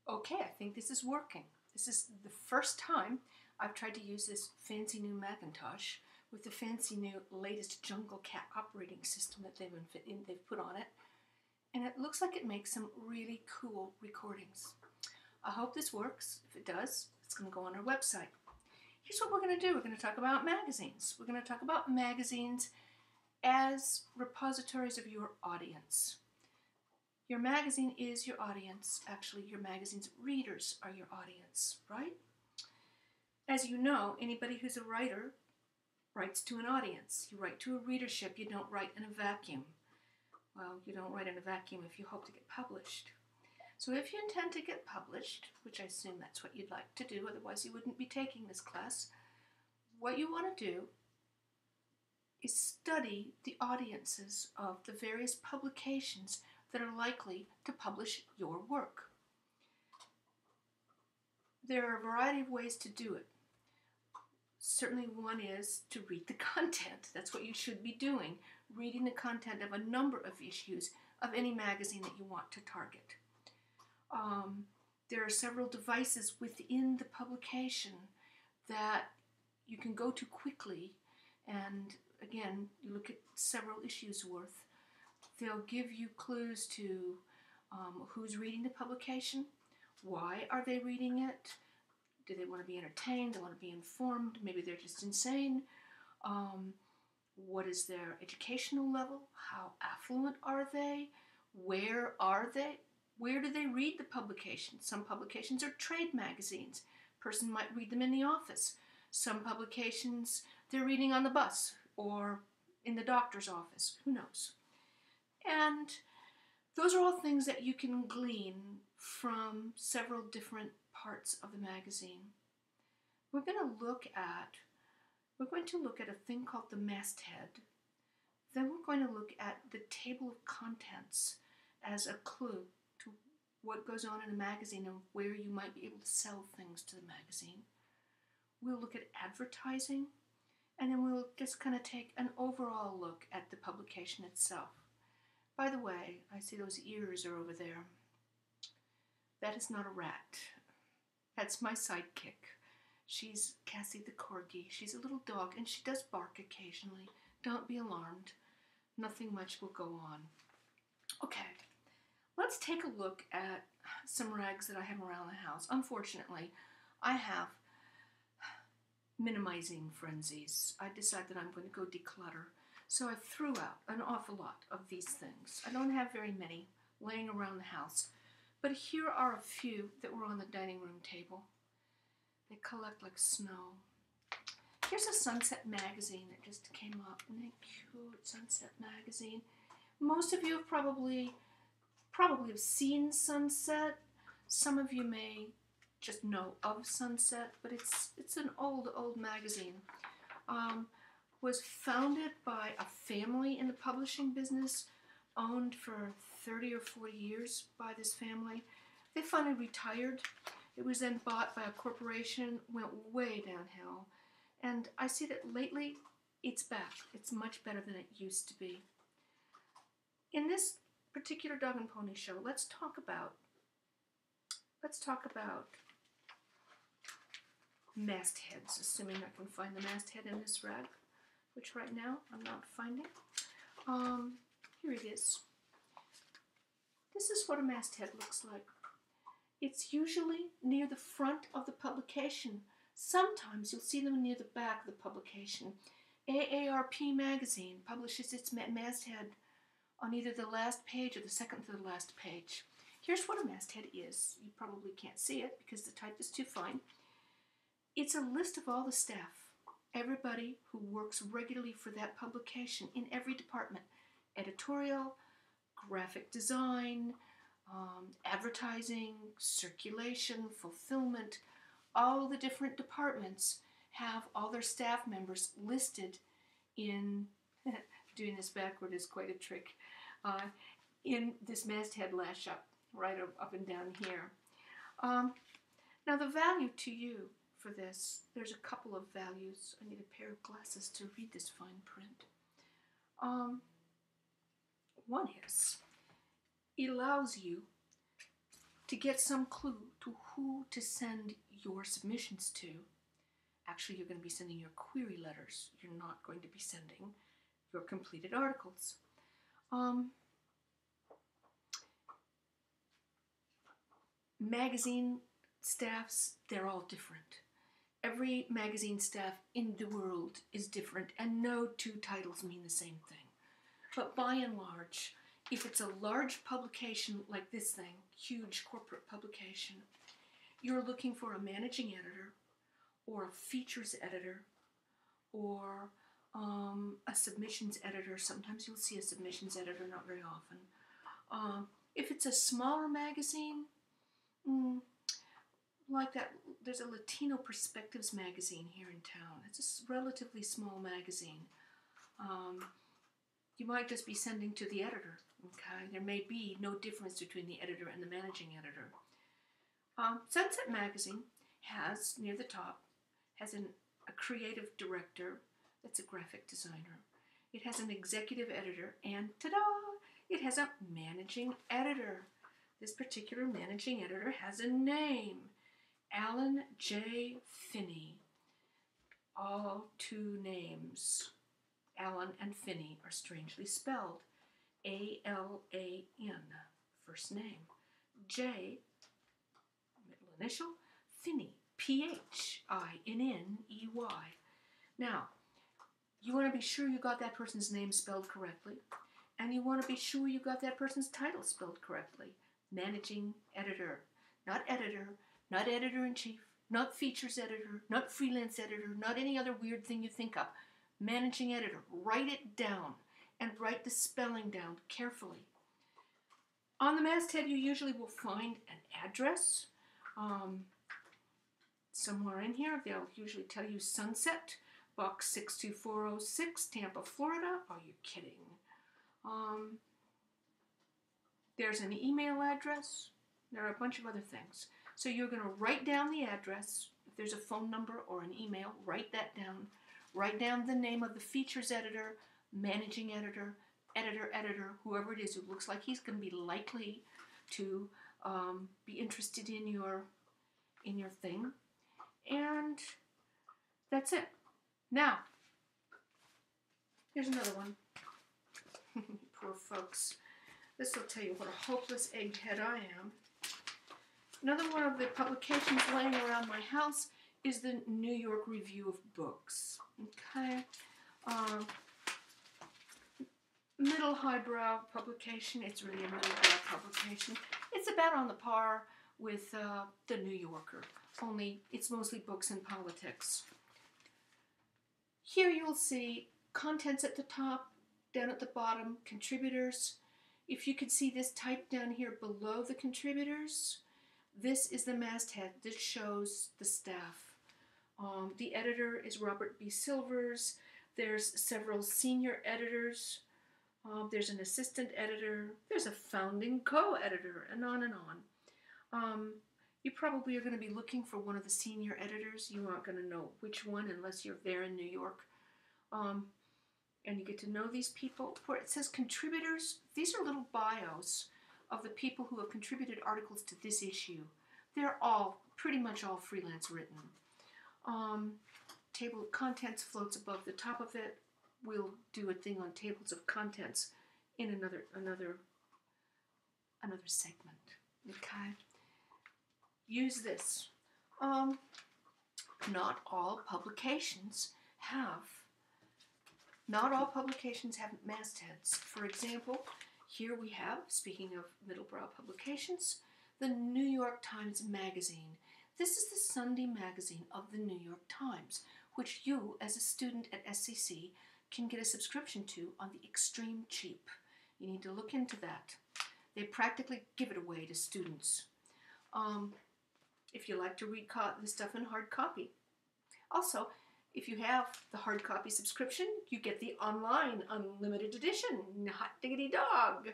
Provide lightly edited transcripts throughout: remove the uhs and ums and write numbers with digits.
Okay, I think this is working. This is the first time I've tried to use this fancy new Macintosh with the fancy new latest Jungle Cat operating system that they've put on it. And it looks like it makes some really cool recordings. I hope this works. If it does, it's going to go on our website. Here's what we're going to do. We're going to talk about magazines. We're going to talk about magazines as repositories of your audience. Your magazine is your audience. Actually, your magazine's readers are your audience, right? As you know, anybody who's a writer writes to an audience. You write to a readership. You don't write in a vacuum. Well, you don't write in a vacuum if you hope to get published. So if you intend to get published, which I assume that's what you'd like to do, otherwise you wouldn't be taking this class, what you want to do is study the audiences of the various publications that are likely to publish your work. There are a variety of ways to do it. Certainly one is to read the content. That's what you should be doing, reading the content of a number of issues of any magazine that you want to target. There are several devices within the publication that you can go to quickly, and again, you look at several issues worth. They'll give you clues to who's reading the publication, why are they reading it, do they want to be entertained, they want to be informed, maybe they're just insane, what is their educational level, how affluent are they, where are they, where do they read the publication? Some publications are trade magazines. A person might read them in the office. Some publications they're reading on the bus or in the doctor's office, who knows. And those are all things that you can glean from several different parts of the magazine. We're going to look at a thing called the masthead. Then we're going to look at the table of contents as a clue to what goes on in a magazine and where you might be able to sell things to the magazine. We'll look at advertising, and then we'll just kind of take an overall look at the publication itself. By the way, I see those ears are over there. That is not a rat. That's my sidekick. She's Cassie the Corgi. She's a little dog, and she does bark occasionally. Don't be alarmed. Nothing much will go on. Okay, let's take a look at some rags that I have around the house. Unfortunately, I have minimizing frenzies. I decided that I'm going to go declutter. So I threw out an awful lot of these things. I don't have very many laying around the house, but here are a few that were on the dining room table. They collect like snow. Here's a Sunset magazine that just came up. Isn't that cute? Sunset magazine. Most of you have probably have seen Sunset. Some of you may just know of Sunset, but it's an old magazine. Was founded by a family in the publishing business, owned for 30 or 40 years by this family. They finally retired. It was then bought by a corporation, went way downhill. And I see that lately it's back. It's much better than it used to be. In this particular Dog and Pony show, let's talk about mastheads, assuming I can find the masthead in this rag, which right now I'm not finding. Here it is. This is what a masthead looks like. It's usually near the front of the publication. Sometimes you'll see them near the back of the publication. AARP magazine publishes its masthead on either the last page or the second to the last page. Here's what a masthead is. You probably can't see it because the type is too fine. It's a list of all the staff, everybody who works regularly for that publication in every department. Editorial, graphic design, advertising, circulation, fulfillment. All the different departments have all their staff members listed in, doing this backward is quite a trick, in this masthead lash up, right up and down here. Now the value to you for this, there's a couple of values. I need a pair of glasses to read this fine print. One is, it allows you to get some clue to who to send your submissions to. Actually, you're going to be sending your query letters. You're not going to be sending your completed articles. Magazine staffs, they're all different. Every magazine staff in the world is different, and no two titles mean the same thing. But by and large, if it's a large publication like this thing, huge corporate publication, you're looking for a managing editor or a features editor or a submissions editor. Sometimes you'll see a submissions editor, not very often. If it's a smaller magazine, like that, there's a Latino Perspectives magazine here in town. It's a relatively small magazine. You might just be sending to the editor, okay? There may be no difference between the editor and the managing editor. Sunset Magazine has, near the top, has a creative director that's a graphic designer. It has an executive editor, and ta-da! It has a managing editor. This particular managing editor has a name, Alan J. Finney. All two names, Alan and Finney, are strangely spelled. A-L-A-N, first name. J, middle initial, Finney, P-H-I-N-N-E-Y. Now, you want to be sure you got that person's name spelled correctly, and you want to be sure you got that person's title spelled correctly. Managing editor, not editor-in-chief, not features editor, not freelance editor, not any other weird thing you think of. Managing editor. Write it down, and write the spelling down carefully. On the masthead, you usually will find an address. Somewhere in here, they'll usually tell you Sunset, Box 62406, Tampa, Florida. Are you kidding? There's an email address. There are a bunch of other things. So you're going to write down the address. If there's a phone number or an email, write that down. Write down the name of the features editor, managing editor, editor, whoever it is who looks like he's going to be likely to be interested in your thing. And that's it. Now, here's another one. Poor folks. This will tell you what a hopeless egghead I am. Another one of the publications laying around my house is the New York Review of Books. Okay. Middle highbrow publication. It's really a middle-brow publication. It's about on the par with the New Yorker, only it's mostly books and politics. Here you'll see contents at the top, down at the bottom, contributors. If you could see this type down here below the contributors, this is the masthead. This shows the staff. The editor is Robert B. Silvers. There's several senior editors. There's an assistant editor. There's a founding co-editor, and on and on. You probably are going to be looking for one of the senior editors. You aren't going to know which one unless you're there in New York. And you get to know these people. Where it says contributors, these are little bios of the people who have contributed articles to this issue. They're all, pretty much all freelance written. Table of contents floats above the top of it. We'll do a thing on tables of contents in another segment. Okay? Use this. Not all publications have mastheads. For example, here we have, speaking of middlebrow publications, the New York Times Magazine. This is the Sunday magazine of the New York Times, which you, as a student at SCC, can get a subscription to on the extreme cheap. You need to look into that. They practically give it away to students. If you like to read this stuff in hard copy. Also, if you have the hard copy subscription, you get the online unlimited edition. Hot diggity dog.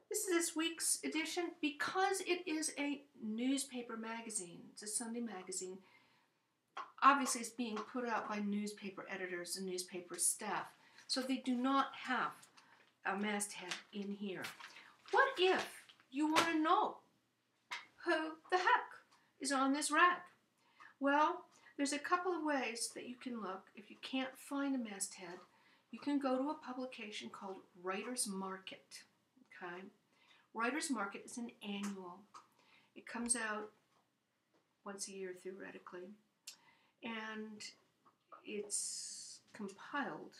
This is this week's edition. Because it is a newspaper magazine, it's a Sunday magazine, obviously it's being put out by newspaper editors and newspaper staff. So they do not have a masthead in here. What if you want to know who the heck is on this rag? Well, there's a couple of ways that you can look. If you can't find a masthead, you can go to a publication called Writer's Market. Okay? Writer's Market is an annual. It comes out once a year theoretically, and it's compiled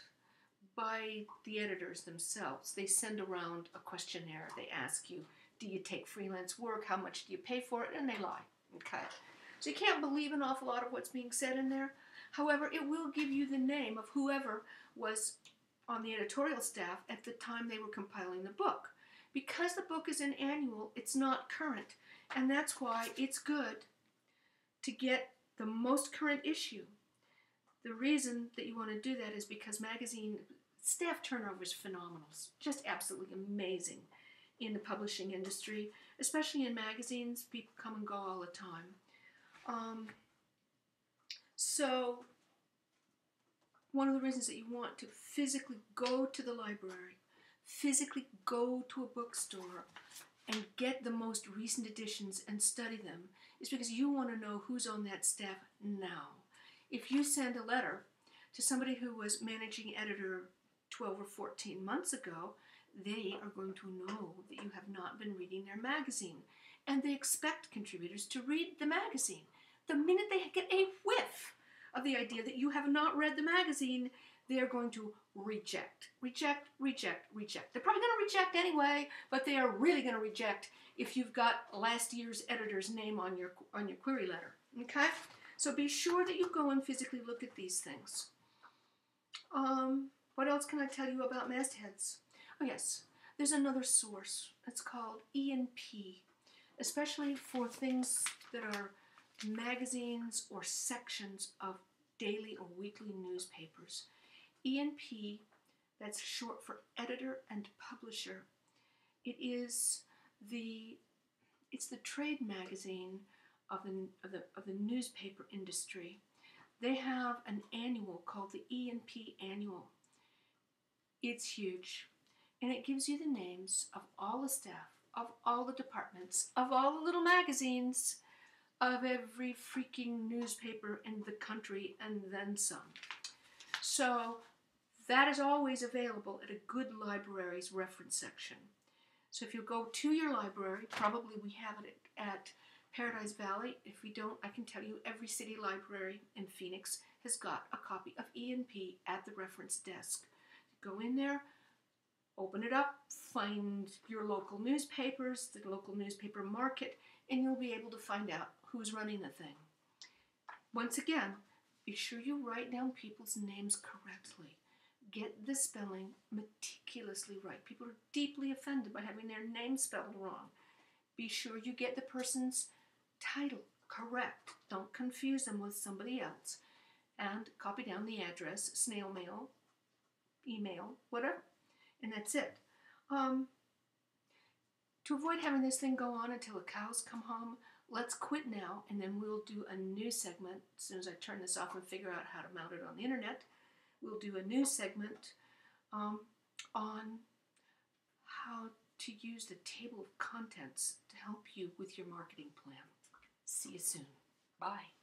by the editors themselves. They send around a questionnaire. They ask you, do you take freelance work? How much do you pay for it? And they lie. Okay? So you can't believe an awful lot of what's being said in there. However, it will give you the name of whoever was on the editorial staff at the time they were compiling the book. Because the book is an annual, it's not current. And that's why it's good to get the most current issue. The reason that you want to do that is because magazine staff turnover is phenomenal. It's just absolutely amazing in the publishing industry, especially in magazines. People come and go all the time. So one of the reasons that you want to physically go to the library, physically go to a bookstore and get the most recent editions and study them is because you want to know who's on that staff now. If you send a letter to somebody who was managing editor 12 or 14 months ago, they are going to know that you have not been reading their magazine. And they expect contributors to read the magazine. The minute they get a whiff of the idea that you have not read the magazine, they're going to reject, reject, reject, reject. They're probably going to reject anyway, but they are really going to reject if you've got last year's editor's name on your query letter. Okay? So be sure that you go and physically look at these things. What else can I tell you about mastheads? Oh yes, there's another source. It's called E&P, especially for things that are magazines or sections of daily or weekly newspapers. E&P, that's short for editor and publisher. It's the trade magazine of the newspaper industry. They have an annual called the E&P Annual. It's huge, and it gives you the names of all the staff, of all the departments, of all the little magazines, of every freaking newspaper in the country, and then some. So that is always available at a good library's reference section. So if you go to your library, probably we have it at Paradise Valley. If we don't, I can tell you every city library in Phoenix has got a copy of E&P at the reference desk. Go in there, open it up, find your local newspapers, the local newspaper market, and you'll be able to find out who's running the thing. Once again, be sure you write down people's names correctly. Get the spelling meticulously right. People are deeply offended by having their name spelled wrong. Be sure you get the person's title correct. Don't confuse them with somebody else. And copy down the address, snail mail, email, whatever. And that's it. To avoid having this thing go on until the cows come home, let's quit now, and then we'll do a new segment. As soon as I turn this off and figure out how to mount it on the internet, we'll do a new segment on how to use the table of contents to help you with your marketing plan. See you soon. Bye.